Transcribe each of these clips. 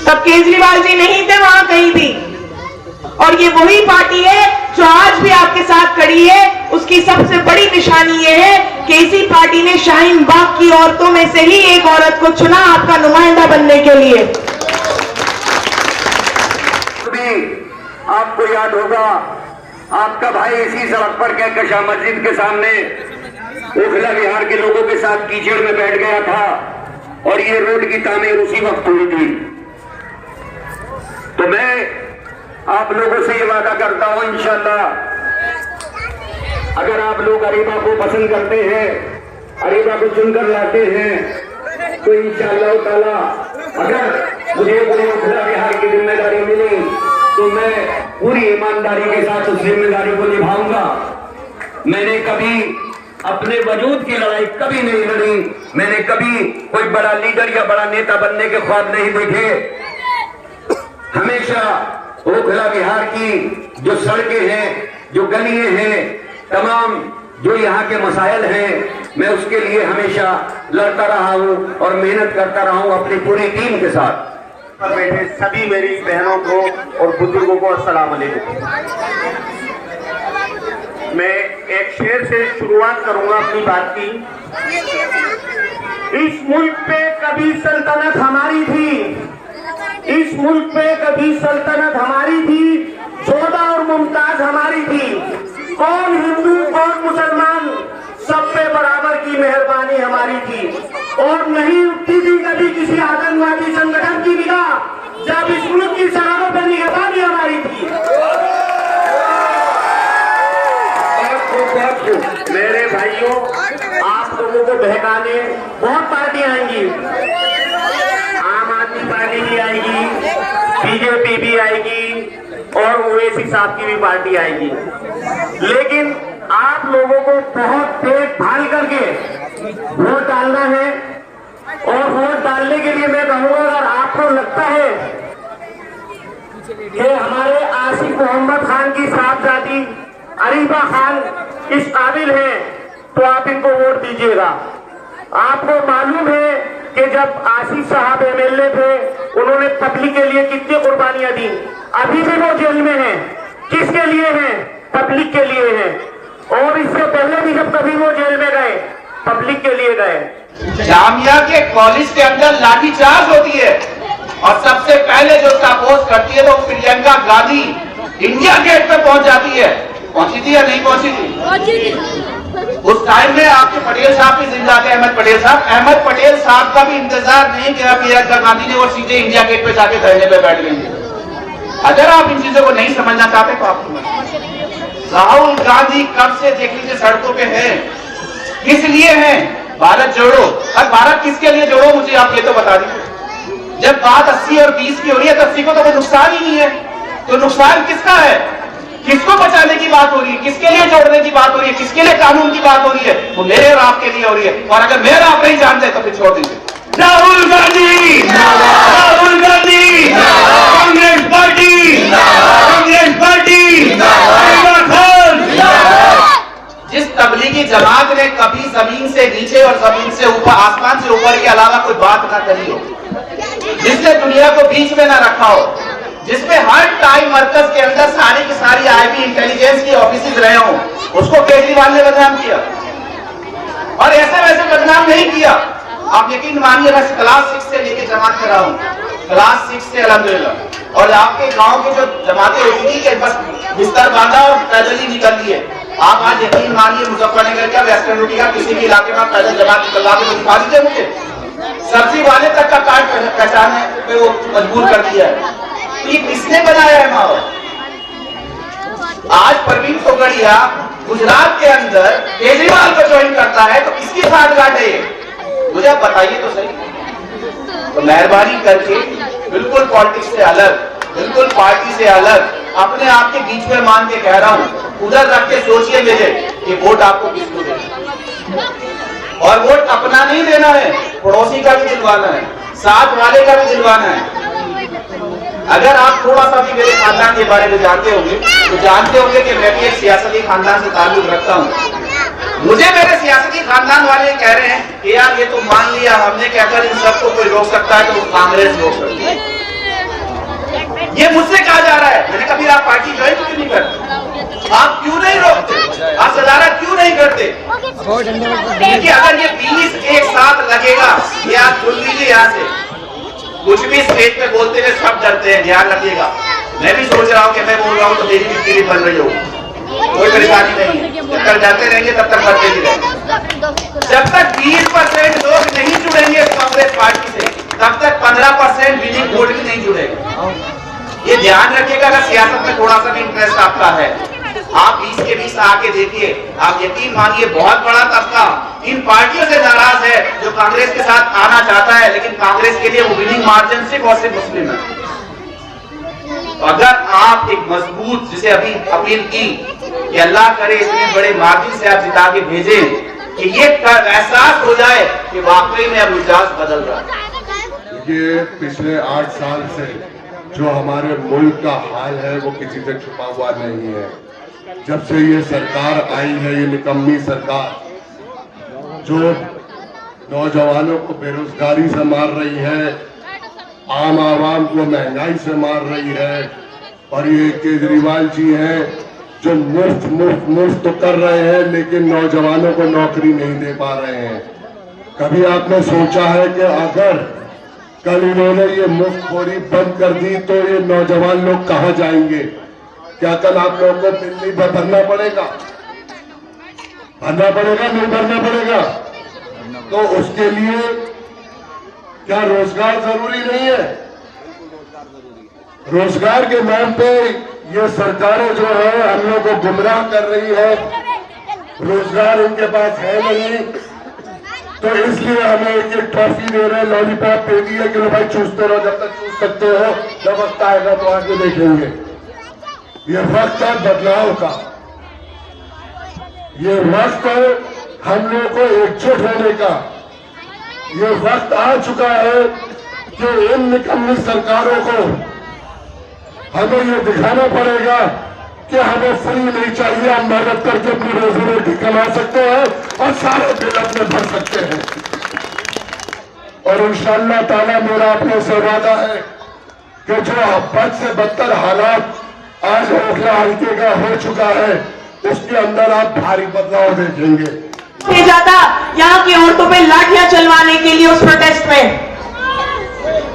तब केजरीवाल जी नहीं थे वहां कहीं भी। और ये वही पार्टी है जो आज भी आपके साथ खड़ी है। उसकी सबसे बड़ी निशानी ये है कि इसी पार्टी ने शाहीन बाग की औरतों में से ही एक औरत को चुना आपका नुमाइंदा बनने के लिए। आपको याद होगा, आपका भाई इसी सड़क पर कहकशां मस्जिद के सामने ओखला विहार के लोगों के साथ कीचड़ में बैठ गया था और ये रोड की तामीर उसी वक्त हुई थी। तो मैं आप लोगों से ये वादा करता हूं, इंशाल्लाह अगर आप लोग अरीबा को पसंद करते हैं, अरीबा को चुनकर लाते हैं, तो इंशाल्लाह ताला अगर मुझे पूरे ओखला विहार की जिम्मेदारी मिली तो मैं पूरी ईमानदारी के साथ उस जिम्मेदारी को निभाऊंगा। मैंने कभी अपने वजूद की लड़ाई कभी नहीं लड़ी, मैंने कभी कोई बड़ा लीडर या बड़ा नेता बनने के ख्वाब नहीं देखे। हमेशा ओखला विहार की जो सड़कें हैं, जो गलियां हैं, तमाम जो यहाँ के मसाइल हैं, मैं उसके लिए हमेशा लड़ता रहा हूँ और मेहनत करता रहा हूँ अपनी पूरी टीम के साथ। पर बैठे सभी मेरी बहनों को और बुजुर्गों को अस्सलाम वालेकुम। मैं एक शेर से शुरुआत करूंगा अपनी बात की। इस मुल्क पे कभी सल्तनत हमारी थी, इस मुल्क पे कभी सल्तनत हमारी थी, जोधा और मुमताज हमारी थी। कौन हिंदू कौन मुसलमान, सब पे बराबर की मेहरबानी हमारी थी। और नहीं उठती थी कभी किसी आतंकवादी संगठन की निगाह, जब इस मुल्क की सरहदों पर निगरानी हमारी थी। मेरे भाइयों, आप लोगों को बहकाने बहुत पार्टियां आएंगी, आम आदमी पार्टी भी आएगी, बीजेपी भी आएगी और ओवैसी साहब की भी पार्टी आएगी। लेकिन आप लोगों को बहुत देखभाल करके वोट डालना है। और वोट डालने के लिए मैं कहूंगा, अगर आपको लगता है कि हमारे आसिफ मोहम्मद खान की साहबजादी अरीबा खान इस काबिल है, तो आप इनको वोट दीजिएगा। आपको मालूम है कि जब आसिफ साहब एमएलए थे, उन्होंने पब्लिक के लिए कितनी कुर्बानियां दी। अभी भी वो जेल में हैं। किसके लिए हैं? पब्लिक के लिए हैं। और इससे पहले भी जब कभी वो जेल में गए, पब्लिक के लिए गए। जामिया के कॉलेज के अंदर लाठीचार्ज होती है और सबसे पहले जो उसका अपोज करती है तो प्रियंका गांधी इंडिया गेट पे पहुंच जाती है। पहुंची थी या नहीं पहुंची थी? उस टाइम में आपके पटेल साहब भी जिंदा थे, अहमद पटेल साहब। अहमद पटेल साहब का भी इंतजार नहीं किया प्रियंका गांधी ने, वो सीधे इंडिया गेट पे जाके धरने पे बैठ गई। अगर आप इन चीजों को नहीं समझना चाहते तो आप राहुल गांधी कब से देख लीजिए सड़कों पे है, किस लिए है? भारत जोड़ो। और भारत किसके लिए जोड़ो, मुझे आप ये तो बता दीजिए। जब बात 80 और 20 की हो रही है तो 80 को तो कोई नुकसान ही नहीं है, तो नुकसान किसका है? किसको बचाने की बात हो रही है, किसके लिए जोड़ने की बात हो रही है, किसके लिए कानून की बात हो रही है? वो मेरे और आपके लिए हो रही है। और अगर मेरे आप नहीं जानते तो फिर छोड़ दीजिए। राहुल गांधी, राहुल गांधी, कांग्रेस पार्टी, कांग्रेस पार्टी, जिस तबलीगी जमात ने कभी जमीन से नीचे और जमीन से ऊपर, आसमान से ऊपर के अलावा कोई बात ना करी हो, जिसने दुनिया को बीच में ना रखा हो, जिसमें हर टाइम मरकज के अंदर सारी की सारी आईबी इंटेलिजेंस की ऑफिस रहे हो, उसको केजरीवाल ने बदनाम किया। और ऐसे वैसे बदनाम नहीं किया। आप यकीन मानिए, मैं क्लास 6 से लेके जमात कर रहा हूँ, क्लास 6 से अल्हम्दुलिल्लाह। और आपके गांव की जो जमातें होती थी कि बस बिस्तर बांधा और पैदल ही निकल लिए। आप आज यकीन मानिए, मुजफ्फरनगर का, वेस्टर्न यूपी का किसी भी इलाके में पैदल जमात निकलवा के दिखा दीजिए मुझे। सब्जी वाले तक का कार्ड पहचाने पे वो मजबूर कर दिया है। ये किसने बनाया है माहौल? आज प्रवीण तोगड़िया गुजरात के अंदर केजरीवाल को ज्वाइन करता है तो किसकी साठगांठ है ये? मुझे आप बताइए तो सही। तो मेहरबानी करके बिल्कुल पॉलिटिक्स से अलग, बिल्कुल पार्टी से अलग, अपने आप के बीच में मान के कह रहा हूं, उधर रख के सोचिए मेरे कि वोट आपको किसको देना। और वोट अपना नहीं देना है, पड़ोसी का भी दिलवाना है, साथ वाले का भी दिलवाना है। अगर आप थोड़ा सा भी मेरे खानदान के बारे में जानते होंगे तो जानते होंगे कि मैं भी एक सियासती खानदान से ताल्लुक रखता हूँ। मुझे मेरे सियासती खानदान वाले कह रहे हैं कि यार ये तो मान लिया हमने, कहकर इन सबको कोई रोक सकता है तो कांग्रेस रोक सकती है। देखिए, अगर ये 20 एक साथ लगेगा, ये आप सुन लीजिए यहाँ से, कुछ भी स्टेज पे बोलते हुए सब डरते हैं, ध्यान रखिएगा। मैं भी सोच रहा हूँ कि मैं बोल रहा हूँ तो मेरी भी पीढ़ी बन रही होगी, कोई परेशानी नहीं है। जब तक डरते रहेंगे तब तक बढ़ते ही रहेंगे। जब तक 20% लोग नहीं जुड़ेंगे कांग्रेस पार्टी से, तब तक 15% विनिंग वोट भी नहीं जुड़ेगा। ये ध्यान रखिएगा। अगर सियासत में थोड़ा सा भी इंटरेस्ट आपका है, आप 20 के 20 आके देखिए, आप यकीन मानिए बहुत बड़ा तबका इन पार्टियों से नाराज है जो कांग्रेस के साथ आना चाहता है, लेकिन कांग्रेस के लिए वो विनिंग मार्जिन सिर्फ और सिर्फ मुस्लिम है। अगर आप एक मजबूत, जिसे अभी अपील की कि अल्लाह करे इतने बड़े मार्जिन से आप जिता के भेजें कि ये एहसास हो जाए कि वाकई में अब मिजाज बदल रहा है। ये पिछले 8 साल से जो हमारे मुल्क का हाल है वो किसी से छुपा हुआ नहीं है। जब से ये सरकार आई है, ये निकम्मी सरकार जो नौजवानों को बेरोजगारी से मार रही है, आम आवाम को महंगाई से मार रही है, और ये केजरीवाल जी हैं जो मुफ्त तो कर रहे हैं लेकिन नौजवानों को नौकरी नहीं दे पा रहे हैं। कभी आपने सोचा है कि अगर कल इन्होंने ये मुफ्तखोरी बंद कर दी तो ये नौजवान लोग कहाँ जाएंगे? क्या कल आप लोगों को दिल्ली में भरना पड़ेगा? नहीं भरना पड़ेगा? तो उसके लिए क्या रोजगार जरूरी नहीं है? रोजगार के नाम पे ये सरकारें जो है हम लोग को गुमराह कर रही है। रोजगार इनके पास है नहीं, तो इसलिए हमें एक ट्रॉफी दे रहे हैं, लॉलीपॉप दे दी है कि भाई चूसते रहो जब तक चूस सकते हो, जब वक्त आएगा तो आगे देखेंगे। ये वक्त है बदलाव का, ये वक्त है हम लोग को एकजुट होने का। ये वक्त आ चुका है कि इन निकम्मी सरकारों को हमें ये दिखाना पड़ेगा कि हमें फ्री नहीं चाहिए, हम मेहनत करके अपनी रोजी रोटी कमा सकते हैं और सारे बिल अपने भर सकते हैं। और इंशाअल्लाह ताला मेरा अपने से वादा है कि जो बद से बदतर हालात आज ओखला हल्के का हो चुका है, उसके अंदर आप भारी बदलाव देखेंगे। जाता यहाँ की औरतों पे लाठियां चलवाने के लिए उस प्रोटेस्ट में,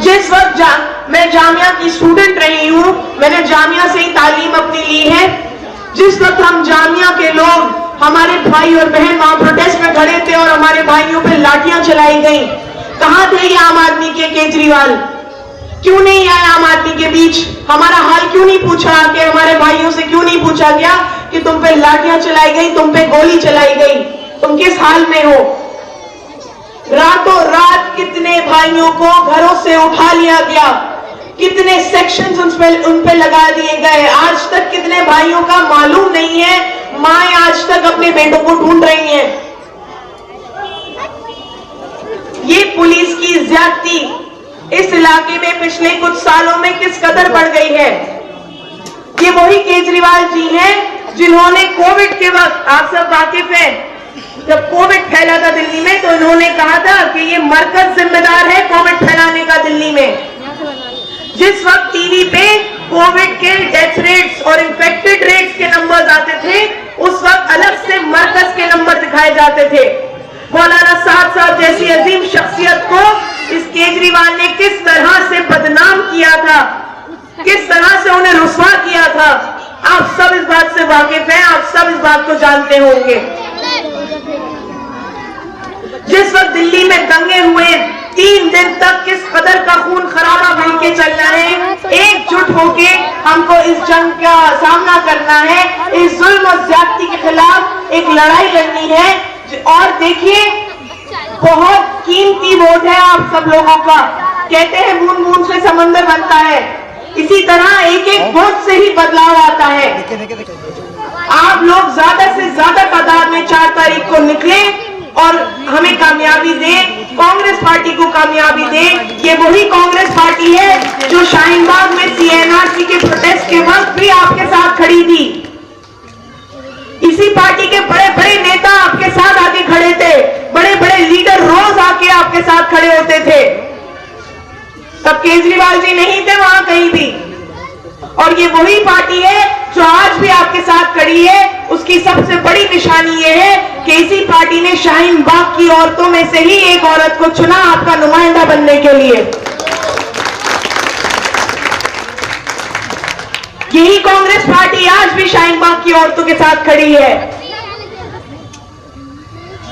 जिस वक्त मैं जामिया की स्टूडेंट रही हूँ, मैंने जामिया से ही तालीम अपनी ली है। जिस वक्त हम जामिया के लोग, हमारे भाई और बहन वहां प्रोटेस्ट में खड़े थे और हमारे भाइयों पे लाठियां चलाई गई, कहां थे ये आम आदमी के केजरीवाल? क्यों नहीं आए आम आदमी के बीच? हमारा हाल क्यों नहीं पूछा? कि हमारे भाइयों से क्यों नहीं पूछा गया कि तुम पे लाठियां चलाई गई, तुम पे गोली चलाई गई, तुम किस हाल में हो? रातों रात कितने भाइयों को घरों से उठा लिया गया, कितने सेक्शंस उन पे लगा दिए गए। आज तक कितने भाइयों का मालूम नहीं है, माएं आज तक अपने बेटों को ढूंढ रही हैं। ये पुलिस की ज्यादती इस इलाके में पिछले कुछ सालों में किस कदर बढ़ गई है। ये वही केजरीवाल जी हैं जिन्होंने कोविड के वक्त, आप सब वाकिफ हैं, जब कोविड फैला था दिल्ली में तो इन्होंने कहा था कि ये मरकज जिम्मेदार है कोविड फैलाने का दिल्ली में। जिस वक्त टीवी पे कोविड के डेथ रेट्स और इन्फेक्टेड रेट्स के नंबर्स आते थे, उस वक्त अलग से मरकज के नंबर दिखाए जाते थे। मौलाना साहब जैसी अजीम शख्सियत को इस केजरीवाल ने किस तरह से बदनाम किया था, किस तरह से उन्हें रुस्वा किया था, आप सब इस बात से वाकिफ हैं, आप सब इस बात को जानते होंगे। जिस वक्त दिल्ली में दंगे हुए, 3 दिन तक किस कदर का खून खराबा बन के चलना है, एकजुट होके हमको इस जंग का सामना करना है, इस जुल्म और ज्यादती के खिलाफ एक लड़ाई लड़नी है। और देखिए, बहुत कीमती वोट है आप सब लोगों का। कहते हैं बूंद बूंद से समंदर बनता है, इसी तरह एक एक वोट से ही बदलाव आता है। आप लोग ज्यादा से ज्यादा तादाद में 4 तारीख को निकले और हमें कामयाबी दे, कांग्रेस पार्टी को कामयाबी दे। ये वही कांग्रेस पार्टी है जो शाहीन बाग में CNRC के प्रोटेस्ट के वक्त भी आपके साथ खड़ी थी। इसी पार्टी के बड़े बड़े नेता आपके साथ आके खड़े थे, बड़े बड़े लीडर रोज आके आपके साथ खड़े होते थे। तब केजरीवाल जी नहीं थे वहां कहीं भी, और ये वही पार्टी है जो आज भी आपके साथ खड़ी है। उसकी सबसे बड़ी निशानी ये है कि इसी पार्टी ने शाहीन बाग की औरतों में से ही एक औरत को चुना आपका नुमाइंदा बनने के लिए। यही कांग्रेस पार्टी आज भी शाहीन बाग की औरतों के साथ खड़ी है।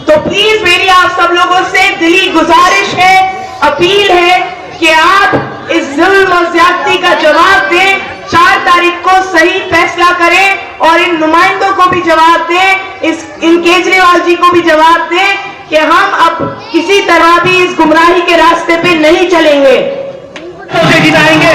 तो प्लीज मेरी आप सब लोगों से दिली गुजारिश है, अपील है कि आप इस जुल्म और ज्यादती का जवाब दें। 4 तारीख को सही फैसला करें और इन नुमाइंदों को भी जवाब दें, इन केजरीवाल जी को भी जवाब दें कि हम अब किसी तरह भी इस गुमराही के रास्ते पे नहीं चलेंगे। जिताएंगे